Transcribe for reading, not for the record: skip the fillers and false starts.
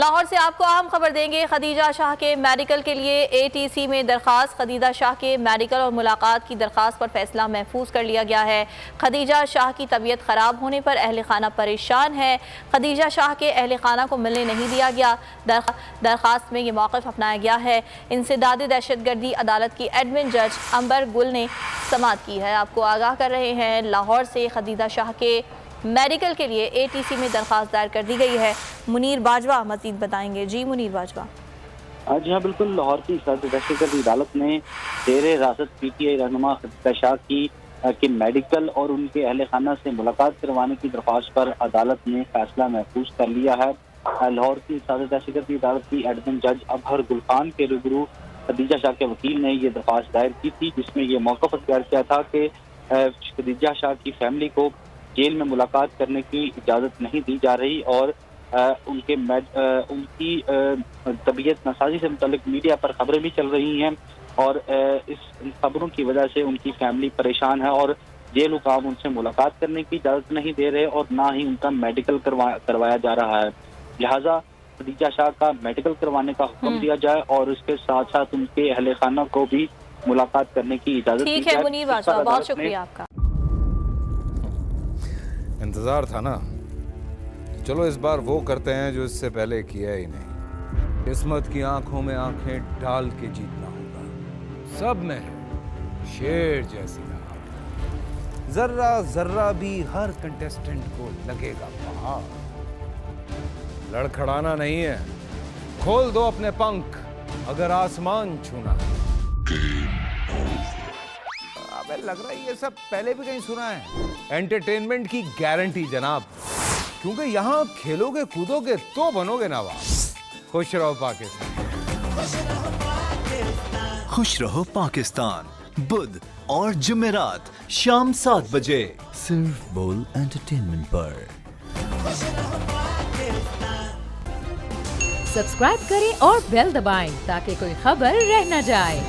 लाहौर से आपको अहम खबर देंगे। खदीजा शाह के मेडिकल के लिए एटीसी में दरखास्त। खदीजा शाह के मेडिकल और मुलाकात की दरखास्त पर फैसला महफूज कर लिया गया है। खदीजा शाह की तबीयत ख़राब होने पर अहल खाना परेशान है। खदीजा शाह के अहल खाना को मिलने नहीं दिया गया। दरखास्त में ये मौक़िफ़ अपनाया गया है। इंसदाद दहशतगर्दी अदालत की एडमिन जज अंबर गुल ने समाअत की है। आपको आगाह कर रहे हैं लाहौर से खदीजा शाह के मेडिकल के लिए एटीसी में दरखास्त दायर कर दी गई है। मुनीर बाजवा मज़ीद बताएंगे। जी मुनीर बाजवा। जी हाँ बिल्कुल, लाहौर की दहशतगर्दी अदालत ने ज़ेर हिरासत पीटीआई रहनुमा खदीजा शाह की मेडिकल और उनके अहल खाना से मुलाकात करवाने की दरख्वास्त पर अदालत ने फैसला महफूज कर लिया है। लाहौर की दहशतगर्दी अदालत की एडमिन जज अबहर गुलखान के रूबरू खदीजा शाह के वकील ने ये दरख्वास्त दायर की थी, जिसमें यह मौक़िफ़ अख्तियार किया था कि खदीजा शाह की फैमिली को जेल में मुलाकात करने की इजाज़त नहीं दी जा रही और उनकी तबीयत नासाजी से मुतालिक मीडिया पर खबरें भी चल रही हैं और इस खबरों की वजह से उनकी फैमिली परेशान है और जेल हुकाम उनसे मुलाकात करने की इजाज़त नहीं दे रहे और ना ही उनका मेडिकल करवाया जा रहा है। लिहाजा खदीजा शाह का मेडिकल करवाने का हुक्म दिया जाए और उसके साथ साथ उनके अहले खाना को भी मुलाकात करने की इजाज़त दी जाए। ठीक है मुनीर बाजवा, बहुत शुक्रिया आपका। इंतजार था ना, चलो इस बार वो करते हैं जो इससे पहले किया ही नहीं। किस्मत की आंखों में आंखें डाल के जीतना होगा। सब में शेर जैसी राह, जर्रा जर्रा भी हर कंटेस्टेंट को लगेगा पहाड़। लड़खड़ाना नहीं है, खोल दो अपने पंख अगर आसमान छूना है। अबे लग रहा है ये सब पहले भी कहीं सुना है। एंटरटेनमेंट की गारंटी जनाब, क्योंकि यहाँ खेलोगे कूदोगे तो बनोगे नवाब। खुश रहो पाकिस्तान। खुश रहो पाकिस्तान बुध और जुमेरात शाम 7 बजे सिर्फ बोल एंटरटेनमेंट पर। सब्सक्राइब करें और बेल दबाएं ताकि कोई खबर रह न जाए।